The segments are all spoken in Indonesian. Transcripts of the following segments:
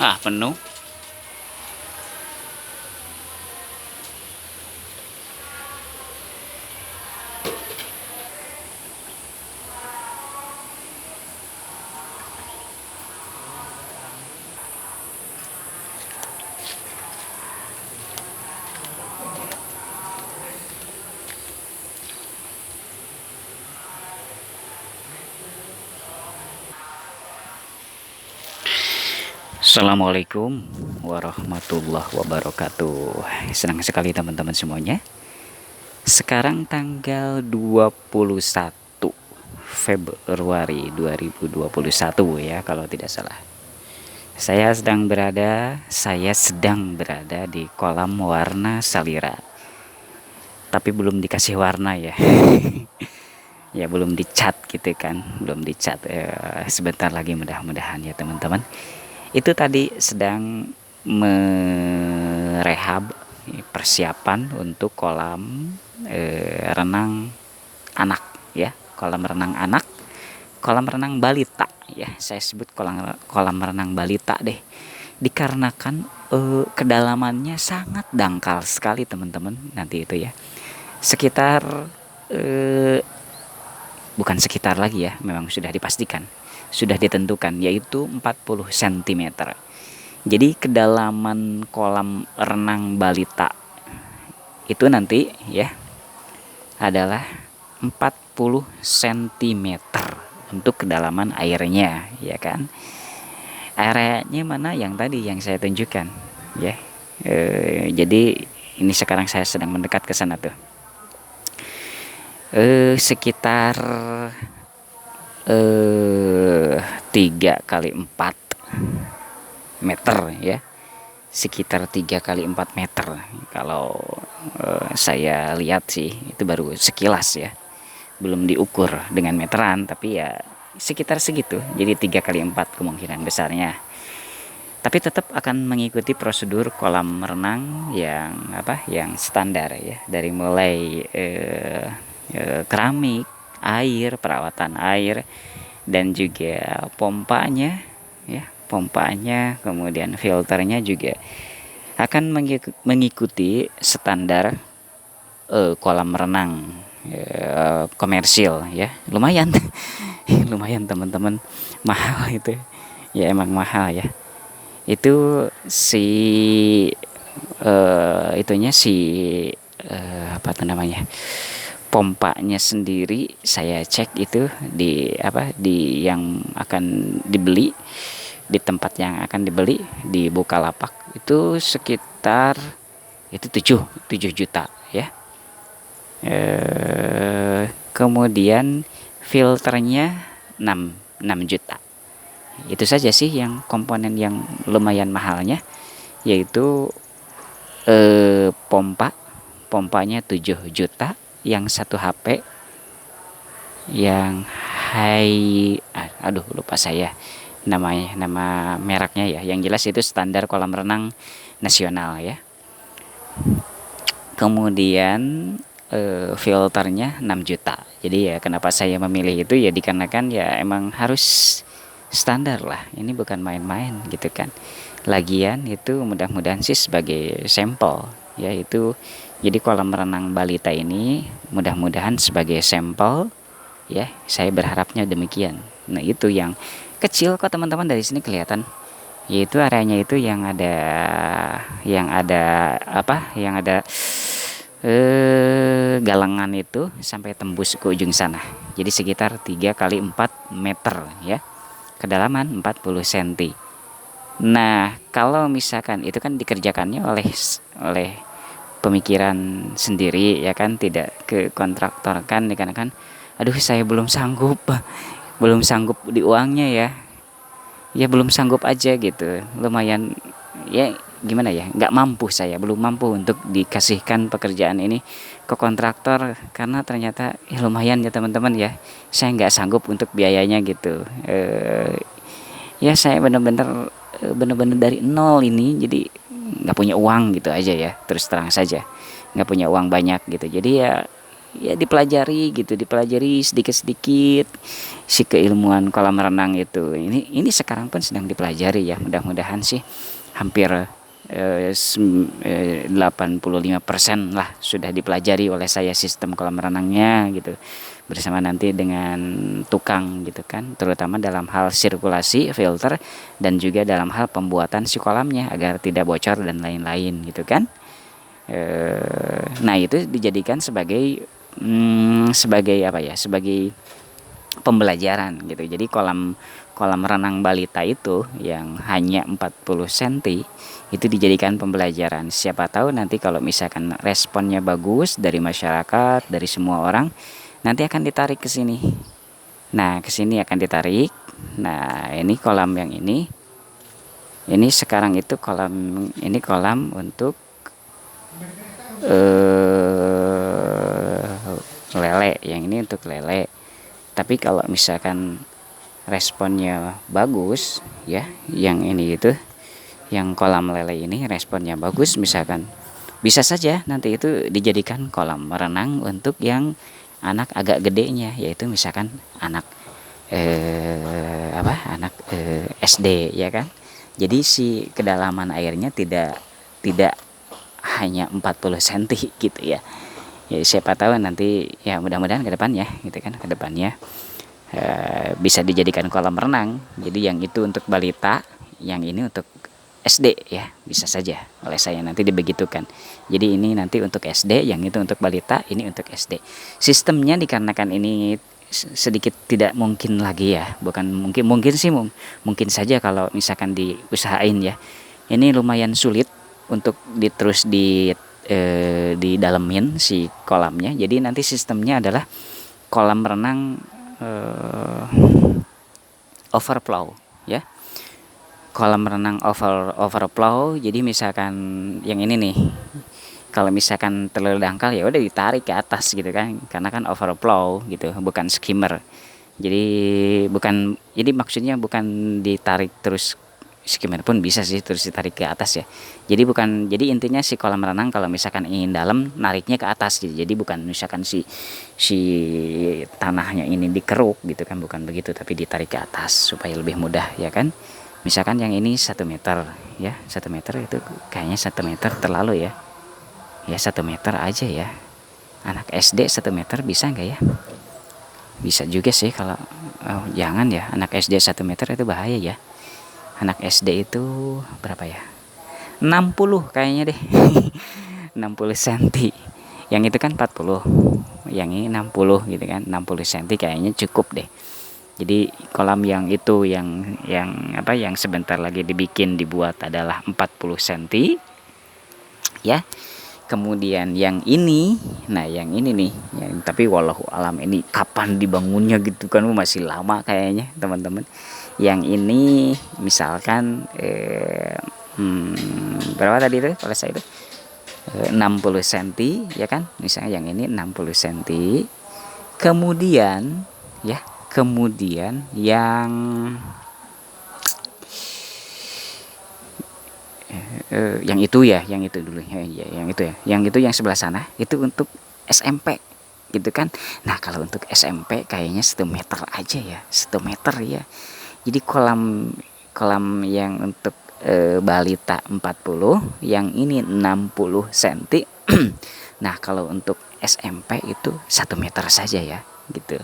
Ah, penuh. Assalamualaikum warahmatullahi wabarakatuh. Senang sekali teman-teman semuanya. Sekarang tanggal 21 Februari 2021 ya kalau tidak salah. Saya sedang berada di kolam warna Salira. Tapi belum dikasih warna ya. Ya belum dicat gitu kan, belum dicat. Sebentar lagi mudah-mudahan ya teman-teman. Itu tadi sedang merehab persiapan untuk kolam renang anak ya, kolam renang anak, kolam renang balita ya. Saya sebut kolam renang balita deh, dikarenakan kedalamannya sangat dangkal sekali teman-teman. Nanti itu ya sekitar eh, bukan sekitar lagi ya, memang sudah dipastikan, sudah ditentukan, yaitu 40 cm. Jadi kedalaman kolam renang balita itu nanti ya adalah 40 cm untuk kedalaman airnya ya kan. Areanya mana yang tadi yang saya tunjukkan ya. Jadi ini sekarang saya sedang mendekat ke sana tuh. Sekitar 3 kali 4 meter ya, sekitar 3 kali 4 meter kalau saya lihat sih. Itu baru sekilas ya, belum diukur dengan meteran, tapi ya sekitar segitu. Jadi 3 kali 4 kemungkinan besarnya, tapi tetap akan mengikuti prosedur kolam renang yang standar ya, dari mulai keramik, air, perawatan air, dan juga pompanya ya, kemudian filternya juga akan mengikuti standar kolam renang komersil ya. Lumayan lumayan teman-teman, mahal itu ya, emang mahal ya. Itu si itunya si apa tuh namanya, pompanya sendiri saya cek itu di yang akan dibeli, di tempat yang akan dibeli di Bukalapak itu sekitar itu 7 juta ya. Kemudian filternya 6 juta. Itu saja sih yang komponen yang lumayan mahalnya, yaitu pompanya 7 juta, yang 1 HP, yang aduh lupa saya nama mereknya ya. Yang jelas itu standar kolam renang nasional ya. Kemudian filternya 6 juta. Jadi ya kenapa saya memilih itu ya, dikarenakan ya emang harus standar lah. Ini bukan main-main gitu kan. Lagian itu mudah-mudahan sih sebagai sampel ya itu. Jadi kolam renang balita ini mudah-mudahan sebagai sampel ya, saya berharapnya demikian. Nah itu yang kecil kok teman-teman, dari sini kelihatan, yaitu areanya itu yang ada galangan itu sampai tembus ke ujung sana. Jadi sekitar 3 kali 4 meter ya, kedalaman 40 cm. Nah kalau misalkan itu kan dikerjakannya oleh pemikiran sendiri ya kan, tidak ke kontraktor kan, dikarenakan aduh saya belum sanggup di uangnya ya belum sanggup aja gitu. Lumayan ya, gimana ya, nggak mampu, saya belum mampu untuk dikasihkan pekerjaan ini ke kontraktor, karena ternyata lumayan ya teman-teman ya, saya nggak sanggup untuk biayanya gitu. Ya saya bener-bener dari nol ini, jadi nggak punya uang gitu aja ya, terus terang saja nggak punya uang banyak gitu. Jadi ya ya dipelajari gitu, dipelajari sedikit-sedikit si keilmuan kolam renang itu. Ini sekarang pun sedang dipelajari ya, mudah-mudahan sih hampir 85% lah sudah dipelajari oleh saya sistem kolam renangnya gitu, bersama nanti dengan tukang gitu kan, terutama dalam hal sirkulasi filter dan juga dalam hal pembuatan si kolamnya agar tidak bocor dan lain-lain gitu kan. Nah itu dijadikan sebagai apa ya, sebagai pembelajaran gitu. Jadi kolam kolam renang balita itu yang hanya 40 cm itu dijadikan pembelajaran. Siapa tahu nanti kalau misalkan responnya bagus dari masyarakat, dari semua orang, nanti akan ditarik ke sini. Nah, ke sini akan ditarik. Nah, ini kolam yang ini sekarang itu kolam untuk lele, yang ini untuk lele. Tapi kalau misalkan responnya bagus ya, yang ini itu, yang kolam lele ini responnya bagus, misalkan bisa saja nanti itu dijadikan kolam renang untuk yang anak agak gedenya, yaitu misalkan anak SD ya kan. Jadi si kedalaman airnya tidak hanya 40 cm gitu ya. Ya siapa tahu nanti ya, mudah-mudahan ke depannya gitu kan, ke depannya bisa dijadikan kolam renang. Jadi yang itu untuk balita, yang ini untuk SD ya, bisa saja oleh saya nanti dibegitukan. Jadi ini nanti untuk SD, yang itu untuk balita, ini untuk SD. Sistemnya dikarenakan ini sedikit tidak mungkin lagi ya, bukan mungkin sih mungkin saja kalau misalkan diusahain ya. Ini lumayan sulit untuk terus di dalemin si kolamnya. Jadi nanti sistemnya adalah kolam renang overflow ya, kolam renang overflow. Jadi misalkan yang ini nih, kalau misalkan terlalu dangkal ya udah ditarik ke atas gitu kan, karena kan overflow gitu, bukan skimmer. Jadi maksudnya bukan ditarik terus, skimmer pun bisa sih terus ditarik ke atas ya. Jadi intinya si kolam renang kalau misalkan ingin dalam, nariknya ke atas gitu. Jadi bukan misalkan si tanahnya ini dikeruk gitu kan, bukan begitu, tapi ditarik ke atas supaya lebih mudah ya kan. Misalkan yang ini 1 meter ya, 1 meter itu kayaknya 1 meter terlalu ya. Ya 1 meter aja ya. Anak SD 1 meter bisa nggak ya? Bisa juga sih kalau jangan ya, anak SD 1 meter itu bahaya ya. Anak SD itu berapa ya? 60 kayaknya deh. 60 cm. Yang itu kan 40. Yang ini 60 gitu kan. 60 cm kayaknya cukup deh. Jadi kolam yang itu yang sebentar lagi dibuat adalah 40 cm ya. Kemudian yang ini, nah yang ini nih, tapi wallahu alam ini kapan dibangunnya gitu kan, masih lama kayaknya teman-teman. Yang ini misalkan berapa tadi itu kalau saya itu 60 cm ya kan, misalnya yang ini 60 cm. Kemudian yang yang itu dulu ya, yang itu yang sebelah sana itu untuk SMP gitu kan. Nah kalau untuk SMP kayaknya 1 meter aja ya, 1 meter ya. Jadi kolam yang untuk balita 40, yang ini 60 cm. Nah kalau untuk SMP itu 1 meter saja ya gitu,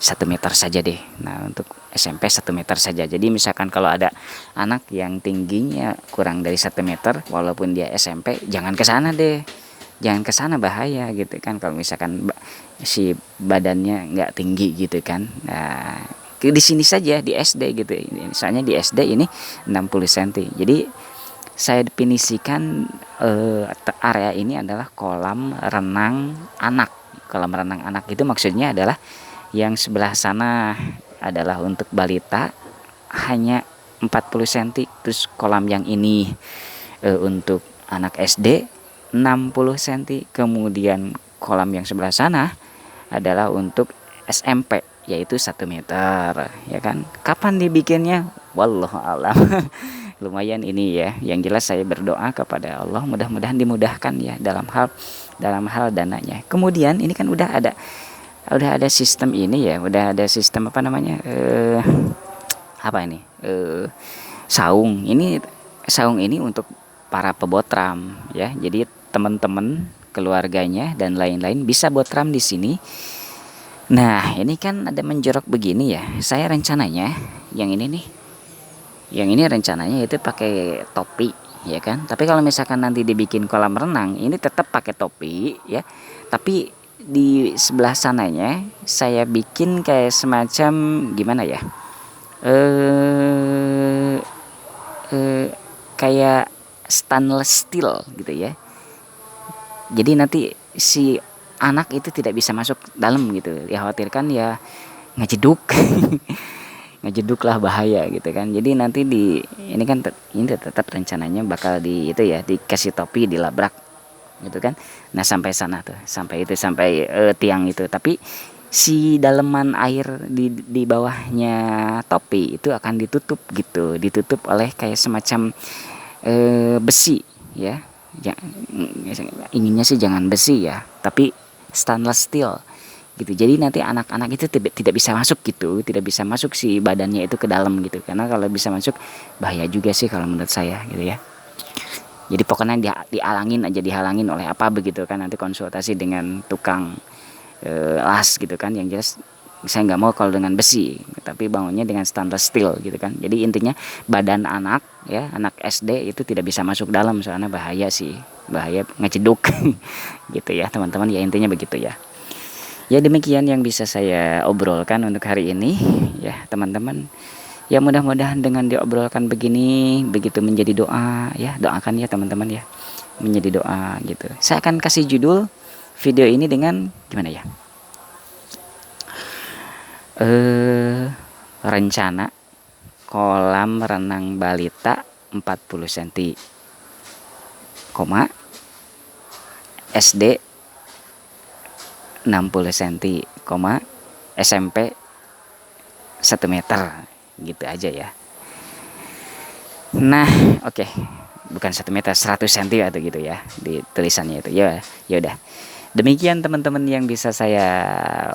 1 meter saja deh. Nah untuk SMP 1 meter saja. Jadi misalkan kalau ada anak yang tingginya kurang dari 1 meter, walaupun dia SMP, jangan ke sana deh, jangan ke sana, bahaya gitu kan. Kalau misalkan si badannya nggak tinggi gitu kan, nah di sini saja di SD gitu. Misalnya di SD ini 60 cm. Jadi saya definisikan area ini adalah kolam renang anak. Kolam renang anak itu maksudnya adalah yang sebelah sana adalah untuk balita hanya 40 cm, terus kolam yang ini untuk anak SD 60 cm, kemudian kolam yang sebelah sana adalah untuk SMP yaitu 1 meter ya kan. Kapan dibikinnya wallahu alam. Lumayan ini ya, yang jelas saya berdoa kepada Allah mudah-mudahan dimudahkan ya dalam hal dalam hal dananya. Kemudian ini kan udah ada sistem ini ya, udah ada sistem apa namanya, apa ini, saung ini. Saung ini untuk para pebotram ya, jadi teman-teman keluarganya dan lain-lain bisa botram di sini. Nah ini kan ada menjorok begini ya, saya rencananya yang ini nih, yang ini rencananya itu pakai topi ya kan. Tapi kalau misalkan nanti dibikin kolam renang ini tetap pakai topi ya, tapi di sebelah sananya saya bikin kayak semacam gimana ya, eh kayak stainless steel gitu ya. Jadi nanti si anak itu tidak bisa masuk dalam gitu. Ya khawatirkan ya ngejeduk. Ngejeduk lah bahaya gitu kan. Jadi nanti ini kan ini tetap rencananya bakal itu ya, dikasih topi, dilabrak gitu kan. Nah sampai sana tuh, sampai tiang itu. Tapi si daleman air di bawahnya topi itu akan ditutup gitu, ditutup oleh kayak semacam besi ya. Inginnya sih jangan besi ya, tapi stainless steel gitu. Jadi nanti anak-anak itu tidak bisa masuk gitu, tidak bisa masuk si badannya itu ke dalam gitu. Karena kalau bisa masuk bahaya juga sih kalau menurut saya gitu ya. Jadi pokoknya dihalangin oleh apa begitu kan, nanti konsultasi dengan tukang las gitu kan. Yang jelas saya nggak mau kalau dengan besi, tapi bangunnya dengan stainless steel gitu kan. Jadi intinya badan anak ya, anak SD itu tidak bisa masuk dalam, soalnya bahaya sih, bahaya ngeceduk gitu ya teman-teman ya, intinya begitu ya. Ya demikian yang bisa saya obrolkan untuk hari ini ya teman-teman. Ya mudah-mudahan dengan diobrolkan begini begitu menjadi doa ya, doakan ya teman-teman ya, menjadi doa gitu. Saya akan kasih judul video ini dengan gimana ya, rencana kolam renang balita 40 cm, SD 60 cm, SMP 1 meter gitu aja ya. Nah oke, bukan 1 meter, 100 cm atau gitu ya di tulisannya itu ya. Ya udah, demikian teman-teman yang bisa saya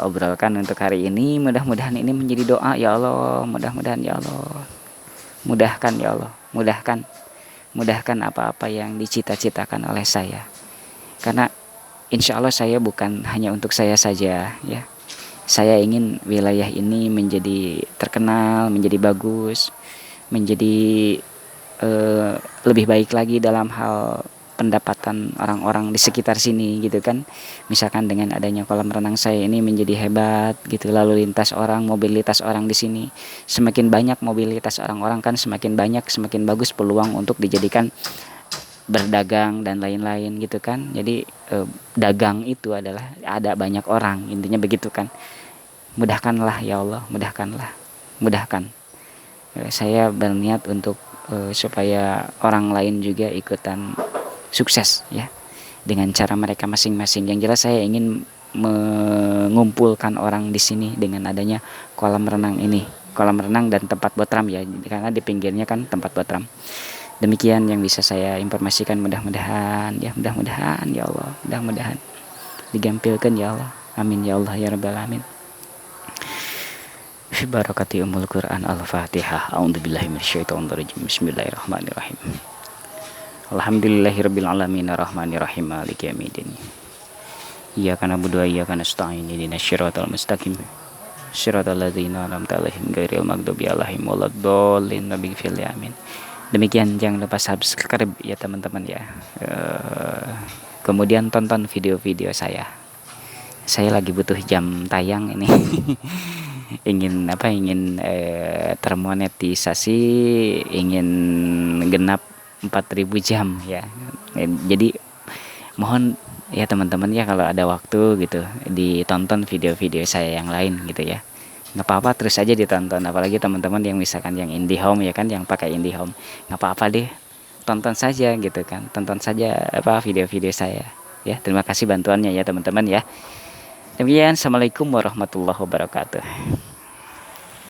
obrolkan untuk hari ini. Mudah-mudahan ini menjadi doa ya Allah. Mudah-mudahan ya Allah. Mudahkan ya Allah. Mudahkan apa-apa yang dicita-citakan oleh saya. Karena insya Allah saya bukan hanya untuk saya saja ya. Saya ingin wilayah ini menjadi terkenal, menjadi bagus, menjadi lebih baik lagi dalam hal pendapatan orang-orang di sekitar sini gitu kan. Misalkan dengan adanya kolam renang saya ini menjadi hebat gitu, lalu lintas orang, mobilitas orang di sini semakin banyak, mobilitas orang-orang kan semakin banyak, semakin bagus peluang untuk dijadikan berdagang dan lain-lain gitu kan. Jadi dagang itu adalah ada banyak orang, intinya begitu kan. Mudahkanlah ya Allah, mudahkan. Saya berniat untuk supaya orang lain juga ikutan sukses ya dengan cara mereka masing-masing. Yang jelas saya ingin mengumpulkan orang di sini dengan adanya kolam renang ini, kolam renang dan tempat botram ya, karena di pinggirnya kan tempat botram. Demikian yang bisa saya informasikan. Mudah-mudahan ya Allah, mudah-mudahan digampilkan ya Allah, amin ya Allah ya rabbal alamin. Fi barakati umul Quran al-Fatihah. A'udzubillahi minasyaitonir rajim. Bismillahirrahmanirrahim. Alhamdulillahirabbil alamin arrahmanirrahim maliki yaumiddin. Iyyaka na'budu wa iyyaka nasta'in ihdinas siratal mustaqim. Siratal ladzina an'amta 'alaihim ghairil maghdubi 'alaihim waladdallin. Amin. Demikian, jangan lupa subscribe ya teman-teman ya. Kemudian tonton video-video saya. Saya lagi butuh jam tayang ini. ingin termonetisasi, ingin genap 4.000 jam ya. Jadi mohon ya teman-teman ya, kalau ada waktu gitu ditonton video-video saya yang lain gitu ya. Nggak apa-apa, terus aja ditonton, apalagi teman-teman yang misalkan yang IndiHome ya kan, yang pakai IndiHome, nggak apa-apa deh, tonton saja gitu kan, tonton saja video-video saya ya. Terima kasih bantuannya ya teman-teman ya. Demikian, assalamualaikum warahmatullahi wabarakatuh.